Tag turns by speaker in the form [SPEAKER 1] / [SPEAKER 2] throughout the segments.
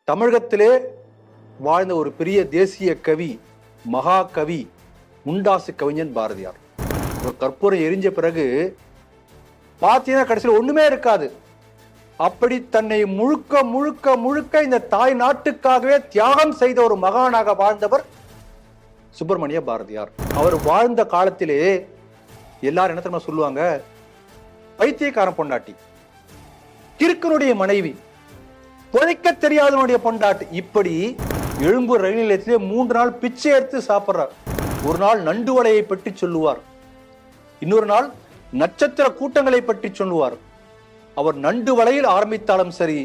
[SPEAKER 1] தமிழகத்திலே வாழ்ந்த ஒரு பெரிய தேசிய கவி, மகா கவி, முண்டாசு கவிஞன் பாரதியார். ஒரு கற்பூரம் எரிஞ்ச பிறகு பார்த்தீங்கன்னா கடைசியில் ஒண்ணுமே இருக்காது. அப்படி தன்னை முழுக்க முழுக்க முழுக்க இந்த தாய் நாட்டுக்காகவே தியாகம் செய்த ஒரு மகானாக வாழ்ந்தவர் சுப்பிரமணிய பாரதியார். அவர் வாழ்ந்த காலத்திலே எல்லாரும் என்ன தெரியுமா சொல்லுவாங்க? பைத்தியக்காரன் பொண்டாட்டி, கிறுக்கனுடைய மனைவி, பொழைக்க தெரியாதவனுடைய பொண்டாட்டி. இப்படி எழும்பூர் ரயில் நிலையத்திலே 3 நாள் பிச்சை எடுத்து சாப்பிட்றார். ஒரு நாள் நண்டு வலையை பற்றி சொல்லுவார், இன்னொரு நாள் நட்சத்திர கூட்டங்களை பற்றி சொல்லுவார். அவர் நண்டு வலையில் ஆரம்பித்தாலும் சரி,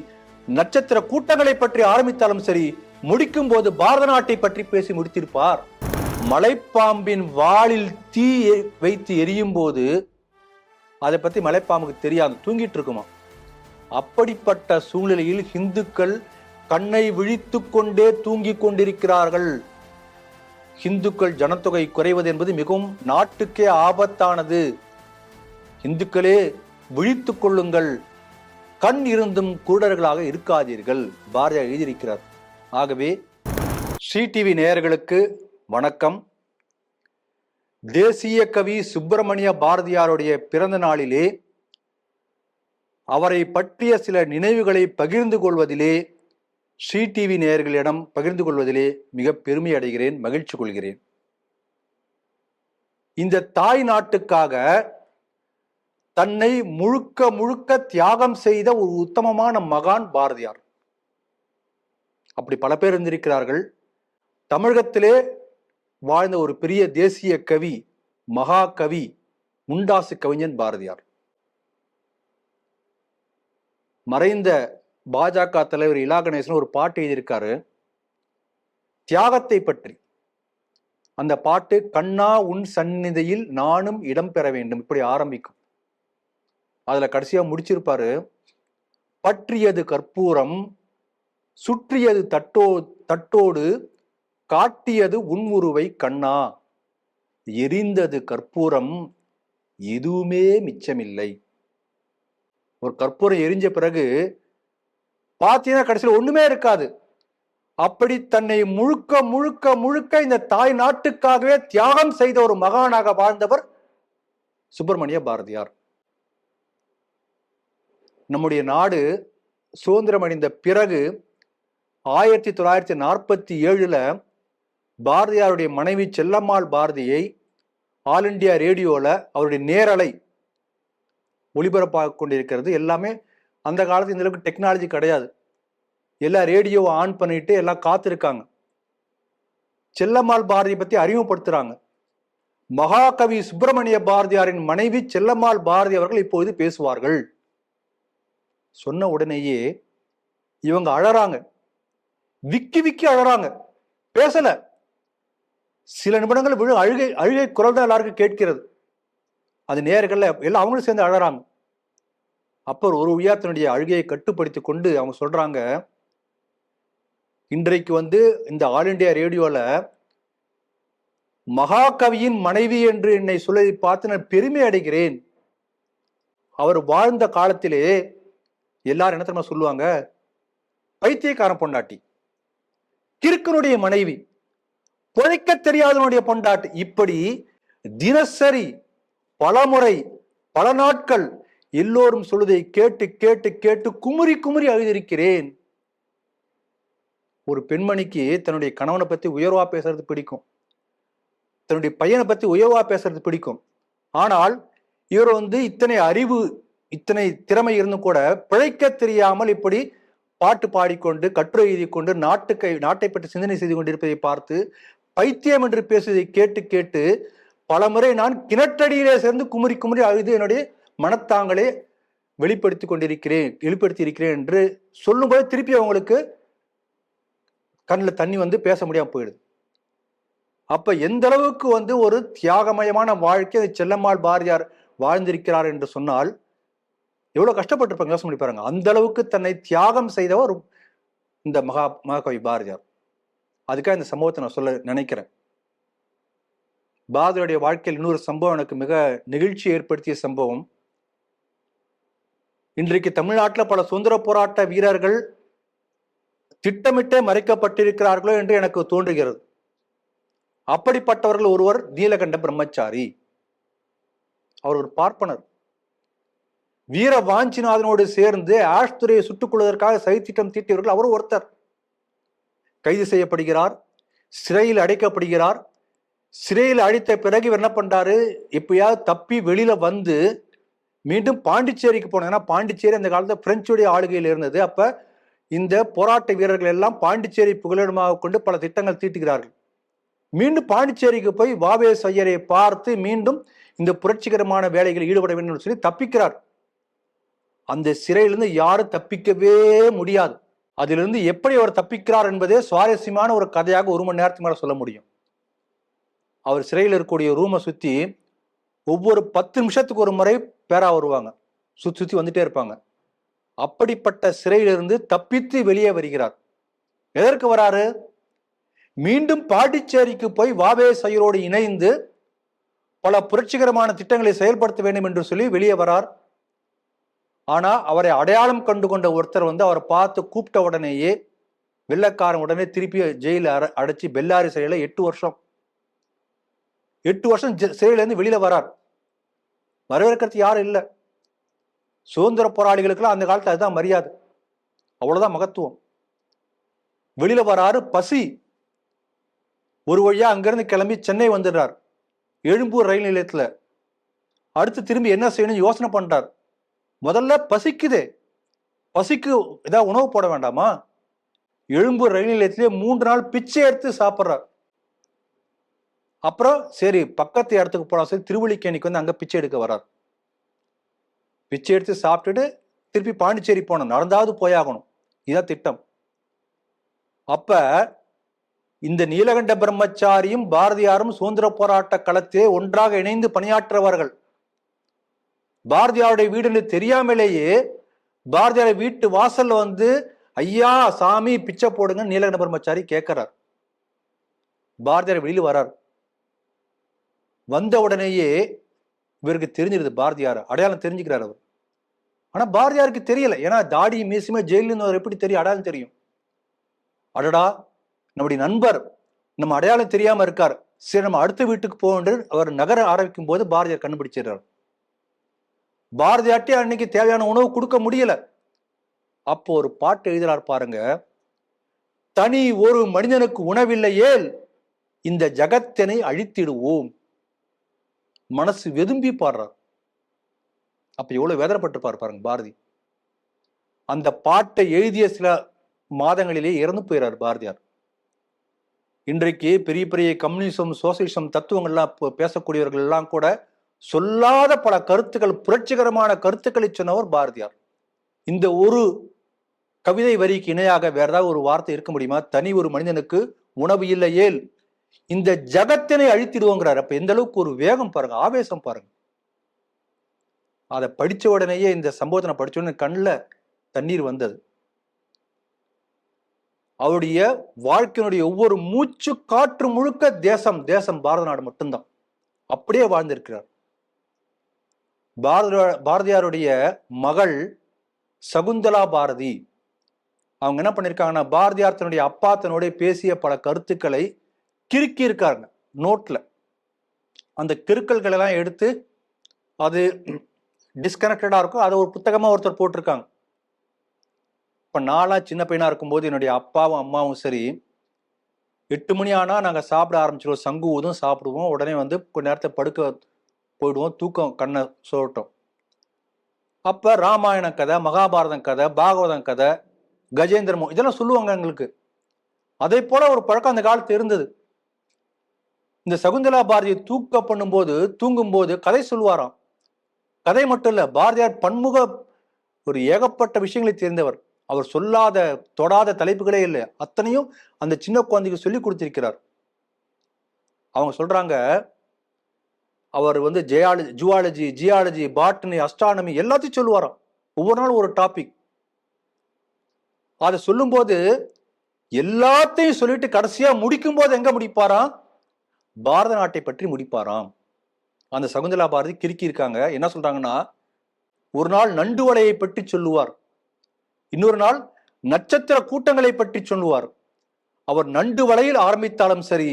[SPEAKER 1] நட்சத்திர கூட்டங்களை பற்றி ஆரம்பித்தாலும் சரி, முடிக்கும் போது பாரத நாட்டை பற்றி பேசி முடித்திருப்பார். மலைப்பாம்பின் வாளில் தீ வைத்து எரியும் போது அதை பத்தி மலைப்பாம்புக்கு தெரியாது, தூங்கிட்டு இருக்குமா. அப்படிப்பட்ட சூழ்நிலையில் இந்துக்கள் கண்ணை விழித்து கொண்டே தூங்கிக் கொண்டிருக்கிறார்கள். இந்துக்கள் ஜனத்தொகை குறைவது என்பது மிகவும் நாட்டுக்கே ஆபத்தானது. இந்துக்களே விழித்துக் கொள்ளுங்கள், கண் இருந்தும் குருடர்களாக இருக்காதீர்கள், பாரதியார் எழுதியிருக்கிறார். ஆகவே ஸ்ரீ டிவி நேயர்களுக்கு வணக்கம். தேசிய கவி சுப்பிரமணிய பாரதியாருடைய பிறந்த நாளிலே அவரை பற்றிய சில நினைவுகளை பகிர்ந்து கொள்வதிலே, ஸ்ரீ டிவி நேயர்களிடம் பகிர்ந்து கொள்வதிலே மிக பெருமை அடைகிறேன், மகிழ்ச்சி கொள்கிறேன். இந்த தாய் நாட்டுக்காக தன்னை முழுக்க முழுக்க தியாகம் செய்த ஒரு உத்தமமான மகான் பாரதியார். அப்படி பல பேர் இருந்திருக்கிறார்கள். தமிழகத்திலே வாழ்ந்த ஒரு பெரிய தேசிய கவி, மகா கவி, முண்டாசு கவிஞன் பாரதியார். மறைந்த பாஜக தலைவர் இலா கணேசன் ஒரு பாட்டு எழுதியிருக்காரு தியாகத்தை பற்றி. அந்த பாட்டு கண்ணா உன் சந்நிதியில் நானும் இடம் பெற வேண்டும், இப்படி ஆரம்பிக்கும். அதுல கடைசியா முடிச்சிருப்பாரு, பற்றியது கற்பூரம், சுற்றியது தட்டோடு, காட்டியது உன்முருவை கண்ணா, எரிந்தது கற்பூரம், எதுவுமே மிச்சமில்லை. ஒரு கற்பூரம் எரிஞ்ச பிறகு பார்த்தீங்கன்னா கடைசியில் ஒண்ணுமே இருக்காது. அப்படி தன்னை முழுக்க முழுக்க முழுக்க இந்த தாய் நாட்டுக்காகவே தியாகம் செய்த ஒரு மகானாக வாழ்ந்தவர் சுப்பிரமணிய பாரதியார். நம்முடைய நாடு சுதந்திரம் அடைந்த பிறகு 1947 பாரதியாருடைய மனைவி செல்லம்மாள் பாரதியை ஆல் இண்டியா ரேடியோல அவருடைய நேரலை ஒளிபரப்பாக கொண்டிருக்கிறது. எல்லாமே அந்த காலத்துல இந்த அளவுக்கு டெக்னாலஜி கிடையாது. எல்லா ரேடியோவை ஆன் பண்ணிட்டு எல்லாம் காத்திருக்காங்க. செல்லம்மாள் பாரதியை பத்தி அறிமுகப்படுத்துறாங்க. மகாகவி சுப்பிரமணிய பாரதியாரின் மனைவி செல்லம்மாள் பாரதி அவர்கள் இப்போது பேசுவார்கள். சொன்ன உடனேயே இவங்க அழறாங்க, விக்கி விக்கி அழறாங்க. பேசல, சில நிமிடங்கள் அழுகை குரல் தான் எல்லாருக்கும் கேட்கிறது. அது நேயர்கள்ல எல்லாம் அவங்களும் சேர்ந்து அழறாங்க. அப்போ ஒரு உயர்த்தனுடைய அழுகையை கட்டுப்படுத்தி கொண்டு அவங்க சொல்றாங்க, இன்றைக்கு இந்த ஆல் இண்டியா ரேடியோல மகாகவியின் மனைவி என்று என்னை சொல்லி பார்த்து நான் பெருமை அடைகிறேன். அவர் வாழ்ந்த காலத்திலே எல்லாரும் என்ன தெரியுமா சொல்லுவாங்க? பைத்தியக்காரன் பொண்டாட்டி, கிறுக்கனுடைய மனைவி, பொழைக்க தெரியாதவனுடைய பொண்டாட்டி. இப்படி தினசரி பலமுறை பல நாட்கள் எல்லோரும் சொல்வதை கேட்டு கேட்டு கேட்டு குமுறி குமுறி அழுதிருக்கிறேன். ஒரு பெண்மணிக்கு தன்னுடைய கணவனை பத்தி உயர்வா பேசுறது பிடிக்கும், தன்னுடைய பையனை பத்தி உயர்வா பேசுறது பிடிக்கும். ஆனால் இவர் இத்தனை அறிவு, இத்தனை திறமை இருந்தும் கூட பிழைக்க தெரியாமல் இப்படி பாட்டு பாடிக்கொண்டு கட்டுரை எழுதி கொண்டு நாட்டை பற்றி சிந்தனை செய்து கொண்டிருப்பதை பார்த்து பைத்தியம் என்று பேசுவதை கேட்டு கேட்டு பலமுறை நான் கிணற்றடியிலே சேர்ந்து குமுறி குமுறி அழுது என்னுடைய மனத்தாங்களே வெளிப்படுத்தி இருக்கிறேன் என்று சொல்லும்போது திருப்பி அவங்களுக்கு கண்ணில் தண்ணி பேச முடியாம போயிடுது. அப்ப எந்த அளவுக்கு ஒரு தியாகமயமான வாழ்க்கை செல்லம்மாள் பாரதியார் வாழ்ந்திருக்கிறார் என்று சொன்னால் எவ்வளவு கஷ்டப்பட்டிருப்பாங்க யோசனை பண்ணி பாருங்க. அந்த அளவுக்கு தன்னை தியாகம் செய்தவர் இந்த மகாகவி பாரதியார். அதுக்காக இந்த சம்பவத்தை நான் சொல்ல நினைக்கிறேன். பாரதியுடைய வாழ்க்கையில் இன்னொரு சம்பவம் எனக்கு மிக நெகிழ்ச்சி ஏற்படுத்திய சம்பவம். இன்றைக்கு தமிழ்நாட்டில் பல சுதந்திர போராட்ட வீரர்கள் திட்டமிட்டே மறைக்கப்பட்டிருக்கிறார்களோ என்று எனக்கு தோன்றுகிறது. அப்படிப்பட்டவர்கள் ஒருவர் நீலகண்ட பிரம்மச்சாரி. அவர் ஒரு பார்ப்பனர். வீர வாஞ்சிநாதனோடு சேர்ந்து ஆஷ்துரையை சுட்டுக் கொள்வதற்காக சதித்திட்டம் தீட்டியவர்கள் அவர் ஒருத்தர். கைது செய்யப்படுகிறார், சிறையில் அடைக்கப்படுகிறார். சிறையில் அடைத்த பிறகு என்ன பண்றாரு, எப்பயாவது தப்பி வெளியில வந்து மீண்டும் பாண்டிச்சேரிக்கு போனாங்க. ஏன்னா பாண்டிச்சேரி அந்த காலத்துல பிரெஞ்சுடைய ஆளுகையில் இருந்தது. அப்ப இந்த போராட்ட வீரர்கள் எல்லாம் பாண்டிச்சேரி புகலிடமாக கொண்டு பல திட்டங்கள் தீட்டுகிறார்கள். மீண்டும் பாண்டிச்சேரிக்கு போய் வாவேஸ் ஐயரை பார்த்து மீண்டும் இந்த புரட்சிகரமான வேலைகளில் ஈடுபட வேண்டும் சொல்லி தப்பிக்கிறார். அந்த சிறையிலிருந்து யாரும் தப்பிக்கவே முடியாது. அதிலிருந்து எப்படி அவர் தப்பிக்கிறார் என்பதே சுவாரஸ்யமான ஒரு கதையாக 1 மணி நேரத்துக்கு மேல சொல்ல முடியும். அவர் சிறையில் இருக்கக்கூடிய ரூமை சுத்தி ஒவ்வொரு 10 நிமிஷத்துக்கு ஒரு முறை பேரா வருவாங்க, சுத்தி சுத்தி வந்துட்டே இருப்பாங்க. அப்படிப்பட்ட சிறையிலிருந்து தப்பித்து வெளியே வருகிறார். எதற்கு வராரு? மீண்டும் பாண்டிச்சேரிக்கு போய் வாவேஸ் ஐயரோடு இணைந்து பல புரட்சிகரமான திட்டங்களை செயல்படுத்த வேண்டும் என்று சொல்லி வெளியே வரார். ஆனா அவரை அடையாளம் கண்டு கொண்ட ஒருத்தர் அவரை பார்த்து கூப்பிட்ட உடனேயே வெள்ளக்காரன் உடனே திருப்பி ஜெயில அடைச்சி பெல்லாரி சிறையில 8 வருஷம் சிறையில இருந்து வெளியில வரார். வரவேற்கிறது யாரும் இல்லை. சுதந்திர போராளிகளுக்கெல்லாம் அந்த காலத்துல அதுதான் மரியாதை, அவ்வளவுதான் மகத்துவம். வெளியில வராரு, பசி. ஒரு வழியா அங்கிருந்து கிளம்பி சென்னை வந்துடுறார். எழும்பூர் ரயில் நிலையத்துல அடுத்து திரும்பி என்ன செய்யணும் யோசனை பண்றார். முதல்ல பசிக்குதே, பசிக்கு ஏதாவது உணவு போட வேண்டாமா? எழும்பூர் ரயில் நிலையத்திலே 3 நாள் பிச்சை எடுத்து சாப்பிட்றார். அப்புறம் சரி பக்கத்து இடத்துக்கு போனா சரி திருவள்ளிக்கேணிக்கு அங்க பிச்சை எடுக்க வர்றார். பிச்சை எடுத்து சாப்பிட்டுட்டு திருப்பி பாண்டிச்சேரி போனோம், நடந்தாவது போயாகணும், இதான் திட்டம். அப்ப இந்த நீலகண்ட பிரம்மச்சாரியும் பாரதியாரும் சுதந்திர போராட்ட களத்திலே ஒன்றாக இணைந்து பணியாற்றவர்கள். பாரதியாருடைய வீடுன்னு தெரியாமலேயே பாரதியார் வீட்டு வாசல்ல ஐயா சாமி பிச்சை போடுங்க நீலகண்ட பிரம்மச்சாரி கேட்கிறார். பாரதியார் வெளியில் வரார். வந்த உடனேயே இவருக்கு தெரிஞ்சிருது, பாரதியார் அடையாளம் தெரிஞ்சுக்கிறார் அவர். ஆனா பாரதியாருக்கு தெரியல, ஏன்னா தாடி மீசுமே ஜெயிலிருந்து எப்படி தெரியும், அடையாளம் தெரியும். அடடா நம்முடைய நண்பர் நம்ம அடையாளம் தெரியாம இருக்கார், சரி நம்ம அடுத்த வீட்டுக்கு போன்று அவர் நகர ஆரம்பிக்கும் போது பாரதியார் கண்டுபிடிச்சிடுறார். பாரதியார்ட்டே அன்னைக்கு தேவையான உணவு கொடுக்க முடியல. அப்போ ஒரு பாட்டு எழுதுறார் பாருங்க, தனி ஒரு மனிதனுக்கு உணவில்லையேல் இந்த ஜகத்தினை அழித்திடுவோம். மனசு வெதும்பி பாடுறார். அப்ப எவ்வளவு வேதனைப்பட்டிருப்பார் பாருங்க பாரதி. அந்த பாட்டை எழுதிய சில மாதங்களிலே இறந்து போயிறார் பாரதியார். இன்றைக்கு பெரிய பெரிய கம்யூனிசம் சோசியலிசம் தத்துவங்கள்லாம் பேசக்கூடியவர்கள் எல்லாம் கூட சொல்லாத பல கருத்துக்கள், புரட்சிகரமான கருத்துக்களை சொன்னவர் பாரதியார். இந்த ஒரு கவிதை வரிக்கு இணையாக வேற ஏதாவது ஒரு வார்த்தை இருக்க முடியுமா? தனி ஒரு மனிதனுக்கு உணவு இல்லையேல் இந்த ஜகத்தினை அழித்திடுவோங்கிறார். அப்ப எந்த அளவுக்கு ஒரு வேகம் பாருங்க, ஆவேசம் பாருங்க. அதை படிச்ச உடனேயே, இந்த சம்பவத்தை படிச்ச உடனே கண்ணில் தண்ணீர் வந்தது. அவருடைய வாழ்க்கையினுடைய ஒவ்வொரு மூச்சு காற்று முழுக்க தேசம் தேசம், பாரத நாடு மட்டும்தான். அப்படியே வாழ்ந்திருக்கிறார். பாரதியாருடைய மகள் சகுந்தலா பாரதி, அவங்க என்ன பண்ணிருக்காங்கன்னா, பாரதியார் தன்னுடைய அப்பா தன்னுடைய பேசிய பல கருத்துக்களை கிறுக்கி இருக்காங்க நோட்ல. அந்த கிறுக்கல்கள் எல்லாம் எடுத்து அது டிஸ்கனெக்டடா இருக்கும், அதை ஒரு புத்தகமா ஒருத்தர் போட்டிருக்காங்க. இப்ப நாளா சின்ன பையனா இருக்கும்போது என்னுடைய அப்பாவும் அம்மாவும் சரி 8 மணி ஆனா நாங்க சாப்பிட ஆரம்பிச்சிருவோம், சங்கு ஊதும் சாப்பிடுவோம், உடனே கொஞ்ச நேரத்தை படுக்க போயிடுவோம், தூக்கம் கண்ணை சோட்டும். அப்ப ராமாயண கதை, மகாபாரதம் கதை, பாகவதம் கதை, கஜேந்திரமோ இதெல்லாம் சொல்லுவாங்க எங்களுக்கு. அதே போல ஒரு பழக்கம் அந்த காலத்து இருந்தது. இந்த சகுந்தலா பாரதியை தூங்கும்போது கதை சொல்லுவாராம். கதை மட்டும் இல்ல, பாரதியார் பன்முக ஒரு ஏகப்பட்ட விஷயங்களை தெரிந்தவர். அவர் சொல்லாத தொடாத தலைப்புகளே இல்லை, அத்தனையும் அந்த சின்ன குழந்தைக்கு சொல்லி கொடுத்திருக்கிறார். அவங்க சொல்றாங்க, அவர் ஜுவாலஜி, ஜியாலஜி, பாட்டனி, அஸ்ட்ரானமி எல்லாத்தையும் சொல்லுவாராம். ஒவ்வொரு நாளும் ஒரு டாபிக். அதை சொல்லும் போது எல்லாத்தையும் சொல்லிட்டு கடைசியா முடிக்கும் போது எங்க முடிப்பாராம்? பாரத நாட்டை பற்றி முடிப்பாராம். அந்த சகுந்தலா பாரதி கிறுக்கி இருக்காங்க. என்ன சொல்றாங்கன்னா, ஒரு நாள் நண்டு வலையை பற்றி சொல்லுவார், இன்னொரு நாள் நட்சத்திர கூட்டங்களை பற்றி சொல்லுவார். அவர் நண்டு வலையில் ஆரம்பித்தாலும் சரி,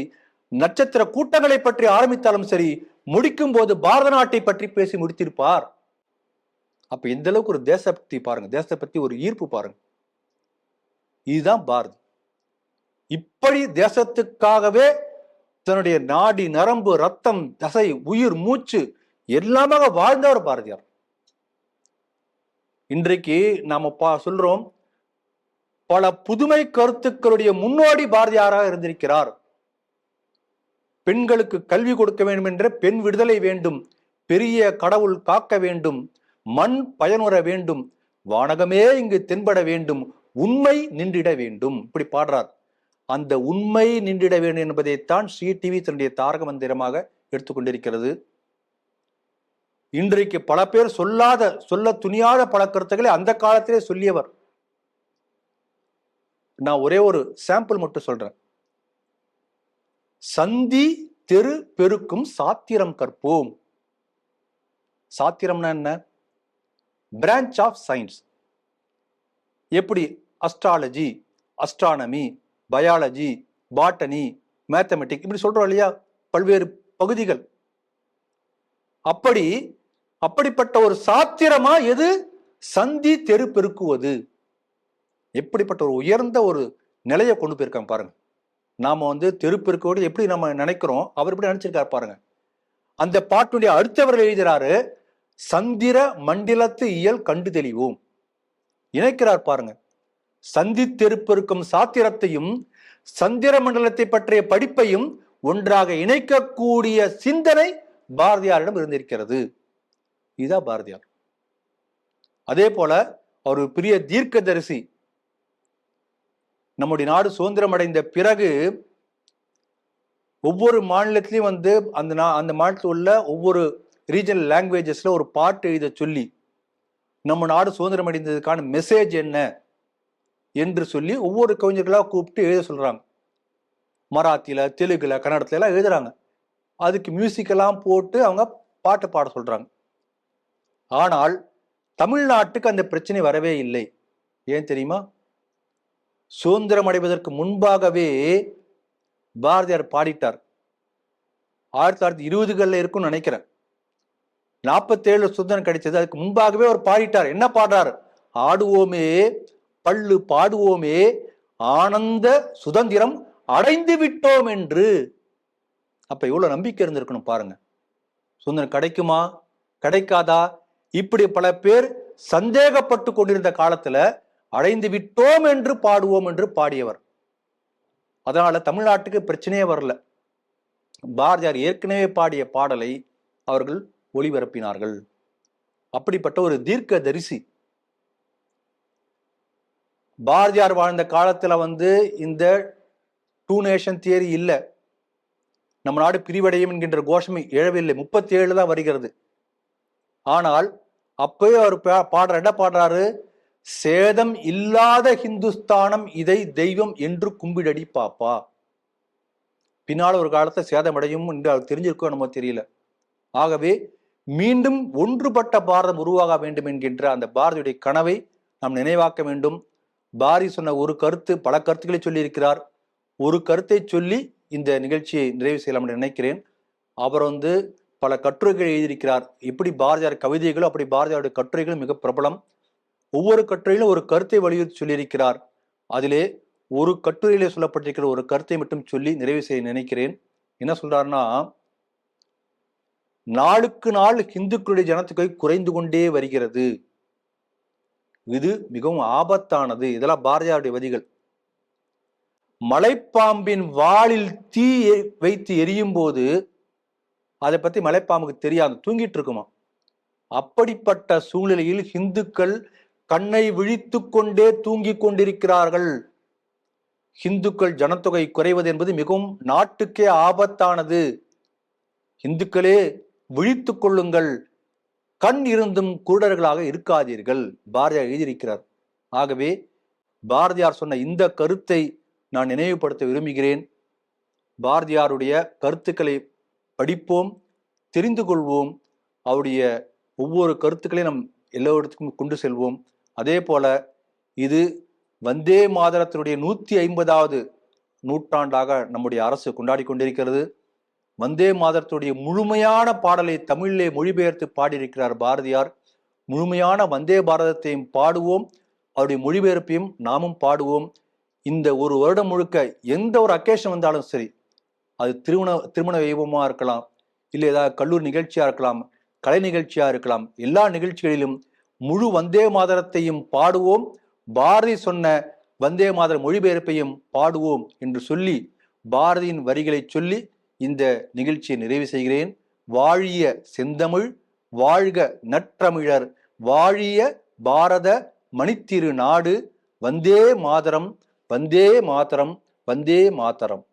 [SPEAKER 1] நட்சத்திர கூட்டங்களை பற்றி ஆரம்பித்தாலும் சரி, முடிக்கும் போது பாரத நாட்டை பற்றி பேசி முடித்திருப்பார். அப்ப எந்த அளவுக்கு ஒரு தேசபக்தி பாருங்க, தேசத்தை பத்தி ஒரு ஈர்ப்பு பாருங்க. இதுதான் பாரதி. இப்படி தேசத்துக்காகவே தன்னுடைய நாடி நரம்பு ரத்தம் தசை உயிர் மூச்சு எல்லாமாக வாழ்ந்தவர் பாரதியார். இன்றைக்கு நாம சொல்றோம், பல புதுமை கருத்துக்களுடைய முன்னோடி பாரதியாராக இருந்திருக்கிறார். பெண்களுக்கு கல்வி கொடுக்க வேண்டும் என்ற பெண் விடுதலை வேண்டும், பெரிய கடவுள் காக்க வேண்டும், மண் பயனுற வேண்டும், வானகமே இங்கு தென்பட வேண்டும், உண்மை நின்றிட வேண்டும், இப்படி பாடுறார். அந்த உண்மை நின்றிட வேண்டும் என்பதைத்தான் ஸ்ரீ டிவி தன்னுடைய தாரக மந்திரமாக எடுத்துக்கொண்டிருக்கிறது. இன்றைக்கு பல பேர் சொல்ல துணியாத பல கருத்துக்களை அந்த காலத்திலே சொல்லியவர். நான் ஒரே ஒரு சாம்பிள் மட்டும் சொல்றேன். சந்தி தெரு பெருக்கும் சாத்திரம் கற்போம். சாத்திரம்னா என்ன? Branch of science. எப்படி astrology, astronomy, biology, botany, mathematic இப்படி சொல்றோம் இல்லையா, பல்வேறு பகுதிகள். அப்படிப்பட்ட ஒரு சாத்திரமா எது? சந்தி தெரு பெருக்குவது. எப்படிப்பட்ட ஒரு உயர்ந்த ஒரு நிலையை கொண்டு போயிருக்காங்க பாருங்க. நாம தெரு பெருக்குவது எப்படி நம்ம நினைக்கிறோம், அவர் எப்படி நினைச்சிருக்காரு பாருங்க. அந்த பாட்டுடைய அடுத்தவர்கள் எழுதுறாரு, சந்திர மண்டலத்து இயல் கண்டு தெளிவோம். இணைக்கிறார் பாருங்க. சந்தி தெரு பெருக்கும் சாத்திரத்தையும் சந்திர மண்டலத்தை பற்றிய படிப்பையும் ஒன்றாக இணைக்கக்கூடிய சிந்தனை பாரதியாரிடம் இருந்திருக்கிறது. இதுதான் பாரதியார். அதே போல அவர் பெரிய தீர்க்கதரிசி. நம்முடைய நாடு சுதந்திரம் அடைந்த பிறகு ஒவ்வொரு மாநிலத்திலையும் அந்த மாநிலத்தில் உள்ள ஒவ்வொரு ரீஜனல் லாங்குவேஜஸ்ல ஒரு பாட்டு எழுத சொல்லி, நம்ம நாடு சுதந்திரம் அடைந்ததுக்கான மெசேஜ் என்ன என்று சொல்லி ஒவ்வொரு கவிஞர்களா கூப்பிட்டு எழுத சொல்றாங்க. மராத்தியில, தெலுங்குல, கன்னடத்துல எல்லாம் எழுதுறாங்க. அதுக்கு மியூசிக் எல்லாம் போட்டு அவங்க பாட்டு பாட சொல்றாங்க. ஆனால் தமிழ்நாட்டுக்கு அந்த பிரச்சனை வரவே இல்லை. ஏன் தெரியுமா? சுதந்திரம் அடைவதற்கு முன்பாகவே பாரதியார் பாடிட்டார். 1920களில் இருக்கும்னு நினைக்கிறேன். 47 சுதந்திரம் கிடைச்சது. அதுக்கு முன்பாகவே அவர் பாடிட்டார். என்ன பாடுறார்? ஆடுவோமே பள்ளு பாடுவோமே ஆனந்த சுதந்திரம் அடைந்து விட்டோம் என்று. அப்ப எவ்வளவு நம்பிக்கை இருந்திருக்கணும் பாருங்க. சுதந்திரம் கிடைக்குமா கிடைக்காதா இப்படி பல பேர் சந்தேகப்பட்டு கொண்டிருந்த காலத்துல அடைந்து விட்டோம் என்று பாடுவோம் என்று பாடியவர். அதனால தமிழ்நாட்டுக்கு பிரச்சனையே வரல. பாரதியார் ஏற்கனவே பாடிய பாடலை அவர்கள் ஒளிபரப்பினார்கள். அப்படிப்பட்ட ஒரு தீர்க்க தரிசி. பாரதியார் வாழ்ந்த காலத்துல இந்த 2 நேஷன் தியரி இல்லை. நம்ம நாடு பிரிவடையும் என்கின்ற கோஷம் எழவில்லை. 37 தான் வருகிறது. ஆனால் அப்பவே அவர் என்ன பாடுறாரு? சேதம் இல்லாத ஹிந்துஸ்தானம் இதை தெய்வம் என்று கும்பிடடி பாப்பா. பின்னால் ஒரு காலத்துல சேதம் அடையும் என்று அவர் தெரிஞ்சிருக்கோ நம்ம தெரியல. ஆகவே மீண்டும் ஒன்றுபட்ட பாரதம் உருவாக வேண்டும் என்கின்ற அந்த பாரதியுடைய கனவை நாம் நினைவாக்க வேண்டும். பாரதி சொன்ன ஒரு கருத்து, பல கருத்துக்களை சொல்லி இருக்கிறார். ஒரு கருத்தை சொல்லி இந்த நிகழ்ச்சியை நிறைவு செய்யலாம் என்று நினைக்கிறேன். அவர் பல கட்டுரைகள் எழுதியிருக்கிறார். எப்படி பாரதியார் கவிதைகளும் அப்படி பாரதியாருடைய கட்டுரைகளும் மிக பிரபலம். ஒவ்வொரு கட்டுரையிலும் ஒரு கருத்தை வலியுறுத்தி சொல்லியிருக்கிறார். அதிலே ஒரு கட்டுரையிலே சொல்லப்பட்டிருக்கிற ஒரு கருத்தை மட்டும் சொல்லி நிறைவு செய்ய நினைக்கிறேன். என்ன சொல்றாருன்னா, நாளுக்கு நாள் இந்துக்களுடைய ஜனத்தொகை குறைந்து கொண்டே வருகிறது. இது மிகவும் ஆபத்தானது. இதெல்லாம் பாரதியாருடைய வரிகள். மலைப்பாம்பின் வாளில் தீ வைத்து எரியும் போது அதை பத்தி மலைப்பாம்புக்கு தெரியாது, தூங்கிட்டு இருக்குமா. அப்படிப்பட்ட சூழ்நிலையில் இந்துக்கள் கண்ணை விழித்து கொண்டே தூங்கிக் கொண்டிருக்கிறார்கள். இந்துக்கள் ஜனத்தொகை குறைவது என்பது மிகவும் நாட்டுக்கே ஆபத்தானது. இந்துக்களே விழித்து கொள்ளுங்கள், கண் இருந்தும் குருடர்களாக இருக்காதீர்கள், பாரதியார் எழுதியிருக்கிறார். ஆகவே பாரதியார் சொன்ன இந்த கருத்தை நான் நினைவுபடுத்த விரும்புகிறேன். பாரதியாருடைய கருத்துக்களை படிப்போம், தெரிந்து கொள்வோம். அவருடைய ஒவ்வொரு கருத்துக்களையும் நம் எல்லோருக்கும் கொண்டு செல்வோம். அதே போல இது வந்தே மாதரத்தினுடைய 150வது நூற்றாண்டாக நம்முடைய அரசு கொண்டாடி கொண்டிருக்கிறது. வந்தே மாதரத்துடைய முழுமையான பாடலை தமிழிலே மொழிபெயர்த்து பாடியிருக்கிறார் பாரதியார். முழுமையான வந்தே பாரதத்தையும் பாடுவோம், அவருடைய மொழிபெயர்ப்பையும் நாமும் பாடுவோம். இந்த ஒரு வருடம் முழுக்க எந்த ஒரு அக்கேஷன் வந்தாலும் சரி, அது திருமண வைபவமா இருக்கலாம், இல்லை ஏதாவது கல்லூரி நிகழ்ச்சியா இருக்கலாம், கலை நிகழ்ச்சியா இருக்கலாம், எல்லா நிகழ்ச்சிகளிலும் முழு வந்தே மாதரத்தையும் பாடுவோம், பாரதி சொன்ன வந்தே மாதர மொழிபெயர்ப்பையும் பாடுவோம் என்று சொல்லி பாரதியின் வரிகளை சொல்லி இந்த நிகழ்ச்சியை நிறைவு செய்கிறேன். வாழிய செந்தமிழ், வாழ்க நற்றமிழர், வாழிய பாரத மணித்திரு நாடு. வந்தே மாதரம், வந்தே மாதரம், வந்தே மாதரம்.